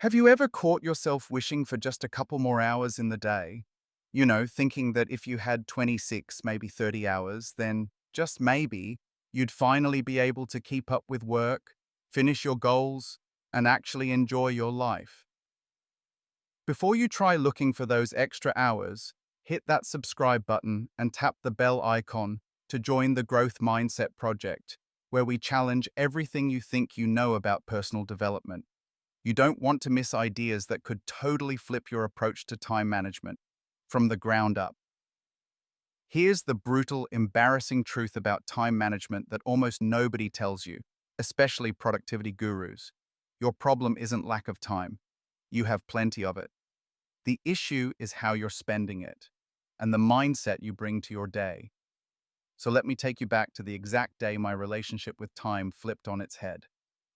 Have you ever caught yourself wishing for just a couple more hours in the day? Thinking that if you had 26, maybe 30 hours, then just maybe you'd finally be able to keep up with work, finish your goals, and actually enjoy your life. Before you try looking for those extra hours, hit that subscribe button and tap the bell icon to join the Growth Mindset Project, where we challenge everything you think you know about personal development. You don't want to miss ideas that could totally flip your approach to time management from the ground up. Here's the brutal, embarrassing truth about time management that almost nobody tells you, especially productivity gurus. Your problem isn't lack of time. You have plenty of it. The issue is how you're spending it and the mindset you bring to your day. So let me take you back to the exact day my relationship with time flipped on its head.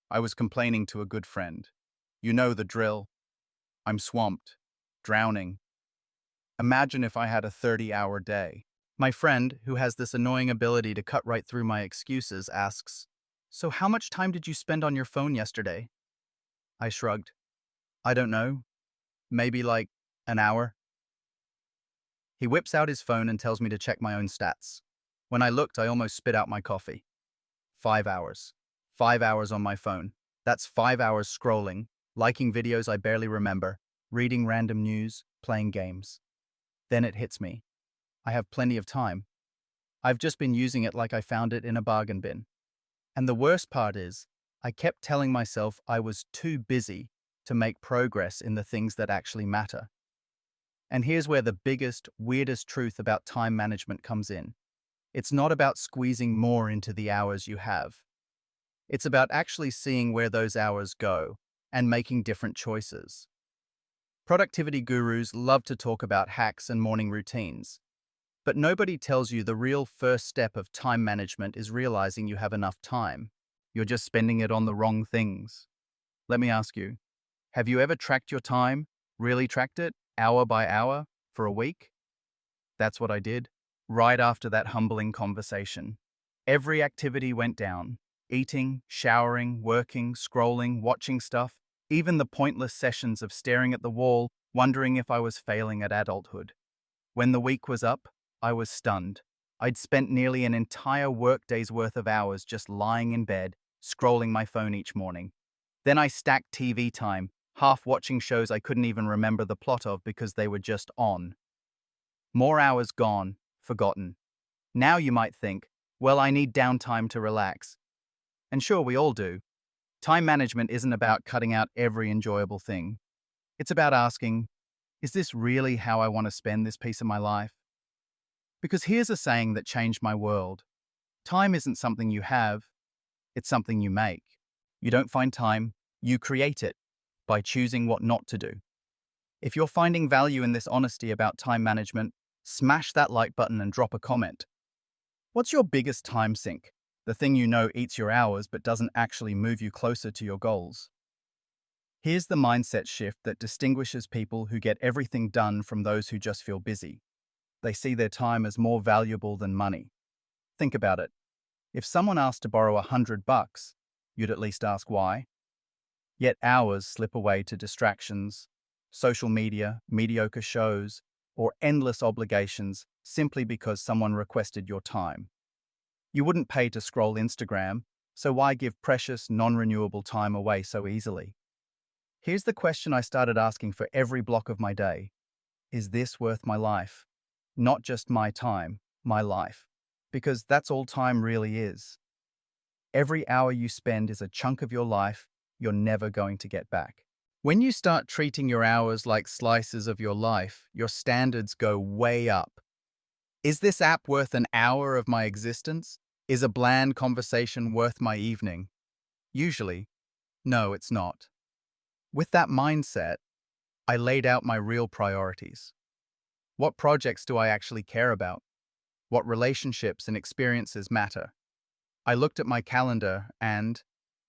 I was complaining to a good friend. You know the drill. I'm swamped, drowning. Imagine if I had a 30-hour day. My friend, who has this annoying ability to cut right through my excuses, asks, "So how much time did you spend on your phone yesterday?" I shrugged. "I don't know. Maybe like an hour." He whips out his phone and tells me to check my own stats. When I looked, I almost spit out my coffee. 5 hours. 5 hours on my phone. That's 5 hours scrolling, liking videos I barely remember, reading random news, playing games. Then it hits me. I have plenty of time. I've just been using it like I found it in a bargain bin. And the worst part is, I kept telling myself I was too busy to make progress in the things that actually matter. And here's where the biggest, weirdest truth about time management comes in. It's not about squeezing more into the hours you have. It's about actually seeing where those hours go and making different choices. Productivity gurus love to talk about hacks and morning routines, but nobody tells you the real first step of time management is realizing you have enough time. You're just spending it on the wrong things. Let me ask you, have you ever tracked your time, really tracked it, hour by hour, for a week? That's what I did, right after that humbling conversation. Every activity went down. Eating, showering, working, scrolling, watching stuff, even the pointless sessions of staring at the wall, wondering if I was failing at adulthood. When the week was up, I was stunned. I'd spent nearly an entire workday's worth of hours just lying in bed, scrolling my phone each morning. Then I stacked TV time, half watching shows I couldn't even remember the plot of because they were just on. More hours gone, forgotten. Now you might think, well, I need downtime to relax. And sure, we all do. Time management isn't about cutting out every enjoyable thing. It's about asking, is this really how I want to spend this piece of my life? Because here's a saying that changed my world. Time isn't something you have, it's something you make. You don't find time, you create it by choosing what not to do. If you're finding value in this honesty about time management, smash that like button and drop a comment. What's your biggest time sink? The thing you know eats your hours but doesn't actually move you closer to your goals. Here's the mindset shift that distinguishes people who get everything done from those who just feel busy. They see their time as more valuable than money. Think about it. If someone asked to borrow $100, you'd at least ask why. Yet hours slip away to distractions, social media, mediocre shows, or endless obligations simply because someone requested your time. You wouldn't pay to scroll Instagram, so why give precious, non-renewable time away so easily? Here's the question I started asking for every block of my day. Is this worth my life? Not just my time, my life. Because that's all time really is. Every hour you spend is a chunk of your life you're never going to get back. When you start treating your hours like slices of your life, your standards go way up. Is this app worth an hour of my existence? Is a bland conversation worth my evening? Usually, no, it's not. With that mindset, I laid out my real priorities. What projects do I actually care about? What relationships and experiences matter? I looked at my calendar and,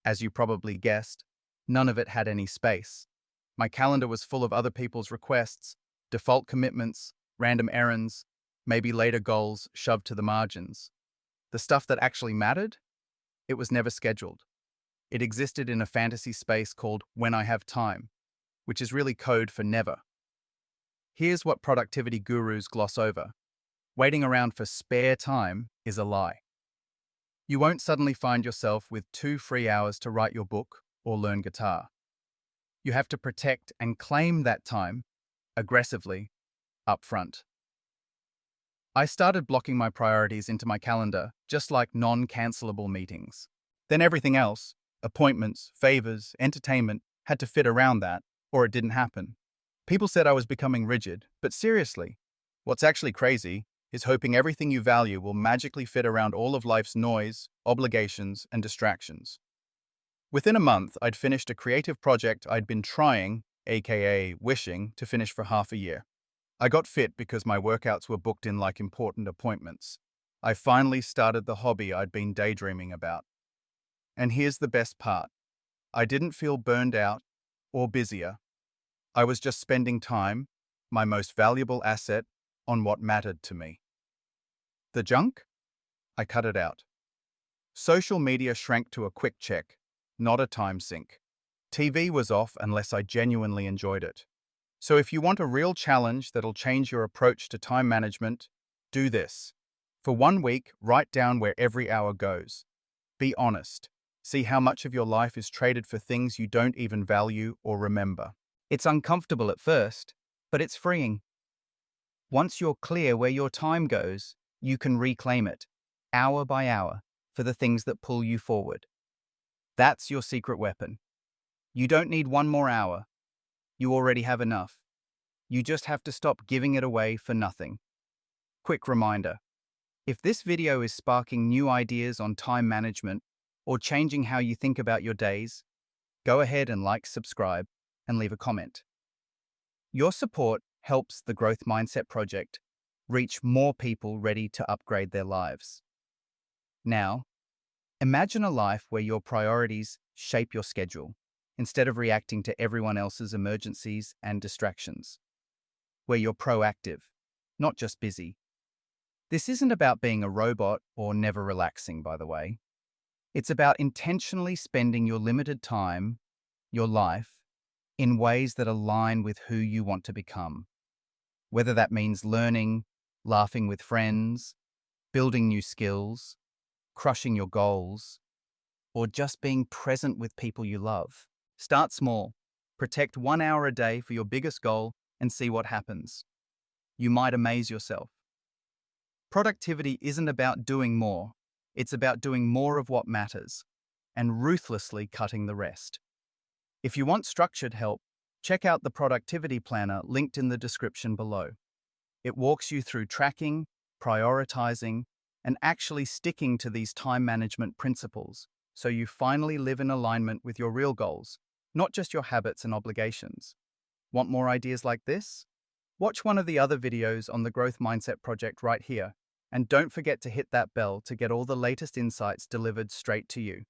as you probably guessed, none of it had any space. My calendar was full of other people's requests, default commitments, random errands, maybe later goals shoved to the margins. The stuff that actually mattered? It was never scheduled. It existed in a fantasy space called When I Have Time. which is really code for never. Here's what productivity gurus gloss over. Waiting around for spare time is a lie. You won't suddenly find yourself with 2 free hours to write your book or learn guitar. You have to protect and claim that time aggressively upfront. I started blocking my priorities into my calendar, just like non-cancelable meetings. Then everything else, appointments, favors, entertainment, had to fit around that, or it didn't happen. People said I was becoming rigid, but seriously, what's actually crazy is hoping everything you value will magically fit around all of life's noise, obligations, and distractions. Within a month, I'd finished a creative project I'd been trying, aka wishing, to finish for half a year. I got fit because my workouts were booked in like important appointments. I finally started the hobby I'd been daydreaming about. And here's the best part. I didn't feel burned out or busier. I was just spending time, my most valuable asset, on what mattered to me. The junk? I cut it out. Social media shrank to a quick check, not a time sink. TV was off unless I genuinely enjoyed it. So if you want a real challenge that'll change your approach to time management, do this. For 1 week, write down where every hour goes. Be honest. See how much of your life is traded for things you don't even value or remember. It's uncomfortable at first, but it's freeing. Once you're clear where your time goes, you can reclaim it, hour by hour, for the things that pull you forward. That's your secret weapon. You don't need 1 more hour. You already have enough. You just have to stop giving it away for nothing. Quick reminder. If this video is sparking new ideas on time management or changing how you think about your days, go ahead and like, subscribe, and leave a comment. Your support helps the Growth Mindset Project reach more people ready to upgrade their lives. Now, imagine a life where your priorities shape your schedule, instead of reacting to everyone else's emergencies and distractions. Where you're proactive, not just busy. This isn't about being a robot or never relaxing, by the way. It's about intentionally spending your limited time, your life, in ways that align with who you want to become. Whether that means learning, laughing with friends, building new skills, crushing your goals, or just being present with people you love. Start small. Protect 1 hour a day for your biggest goal and see what happens. You might amaze yourself. Productivity isn't about doing more. It's about doing more of what matters and ruthlessly cutting the rest. If you want structured help, check out the Productivity Planner linked in the description below. It walks you through tracking, prioritizing, and actually sticking to these time management principles so you finally live in alignment with your real goals, not just your habits and obligations. Want more ideas like this? Watch one of the other videos on the Growth Mindset Project right here, and don't forget to hit that bell to get all the latest insights delivered straight to you.